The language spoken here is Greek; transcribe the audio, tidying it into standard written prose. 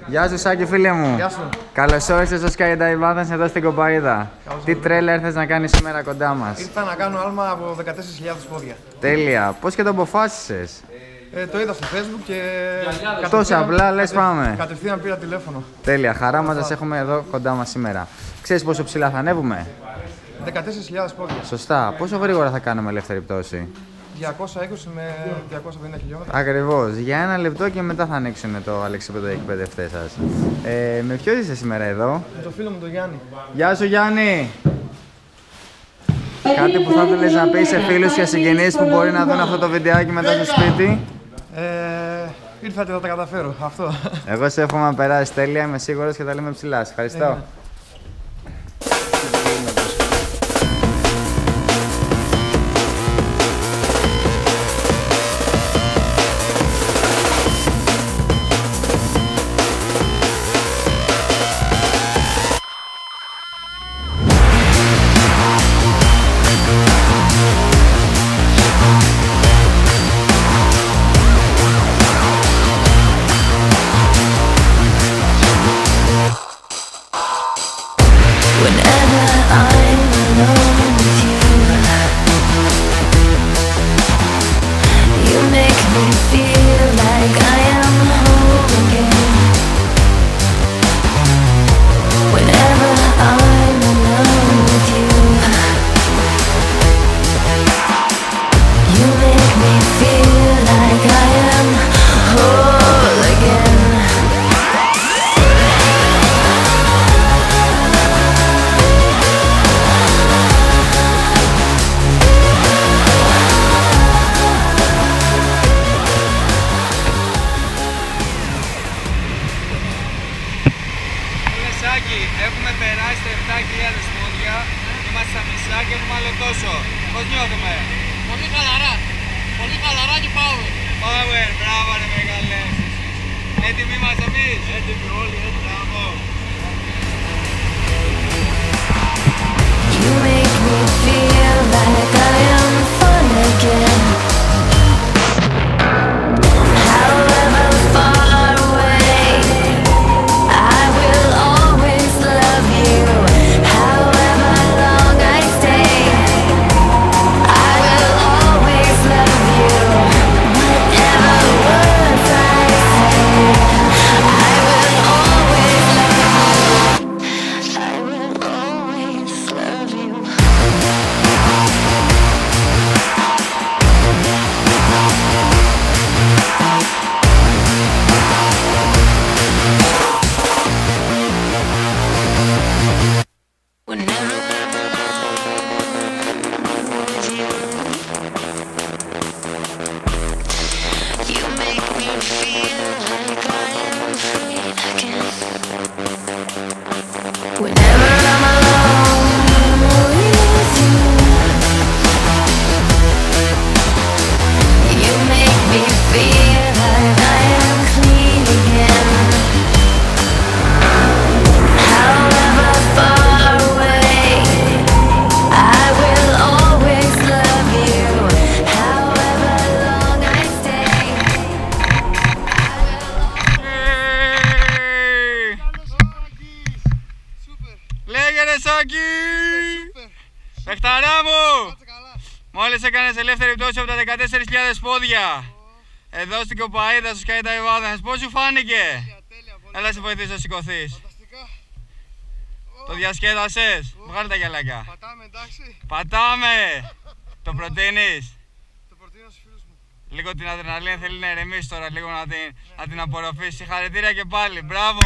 Γεια σου Σάκη φίλε μου. Γεια σου. Καλώς όρισες στο Skydive Athens εδώ στην Κοπαΐδα. Τι τρέλα ήρθες να κάνεις σήμερα κοντά μας? Ήρθα να κάνω άλμα από 14.000 πόδια. Τέλεια. Πώς και το αποφάσισες? Το είδα στο Facebook και Τόσο απλά λες πάμε. κατευθείαν πήρα τηλέφωνο. Τέλεια. Χαρά μας να σε έχουμε εδώ κοντά μας σήμερα. Ξέρεις πόσο ψηλά θα ανέβουμε? 14.000 πόδια. Σωστά. Πόσο γρήγορα θα κάνουμε ελεύθερη πτώση? 220 με 250 χιλιόμετρα. Ακριβώς. Για ένα λεπτό και μετά θα ανοίξουν το αλεξίπεδο οι εκπαιδευτές σας. Με ποιο είσαι σήμερα εδώ? Με το φίλο μου τον Γιάννη. Γεια σου Γιάννη! Κάτι που θα ήθελες να πεις σε φίλους και συγγενείς που μπορεί να δουν αυτό το βιντεάκι μετά στο σπίτι? Ήρθατε, θα τα καταφέρω. Αυτό. Εγώ σε εύχομαι να περάσεις τέλεια, είμαι σίγουρος και τα λέμε ψηλά. Σε ευχαριστώ. Έχουμε περάσει τα 7.000 πόδια, είμαστε στα μισά και έχουμε άλλο τόσο. Πώς νιώθουμε? Πολύ χαλαρά και power. Power, μπράβο ρε μεγάλε. Έτοιμοι είμαστε εμείς? Έτοιμοι όλοι, έτοιμοι. Μπράβο. You make me feel like I am fun again. However far away, I will always love you. However long I stay, I will always love you. Whatever words I say, I will always love you. I will always love you. Whenever you make me feel like I am free again. Whenever I'm alone with you, you make me feel like I am clean again. However far away, I will always love you. However long I stay, Λέγε ρε Σάκη! Πεχταρά μου! Μόλις έκανες ελεύθερη πτώση από τα 14.000 πόδια. Εδώ στην Κοπαΐδα, στο Skydive Athens. Πώς σου φάνηκε? Έλα σε βοηθήσω να σηκωθείς. Το διασκέδασες? Βγάλε τα γυαλάκια. Πατάμε, εντάξει. Πατάμε! Το προτείνεις? Το προτείνω στους φίλους μου. Λίγο την αδρεναλίνη θέλει να ηρεμήσει τώρα, λίγο να την απορροφήσει. Συγχαρητήρια και πάλι, μπράβο!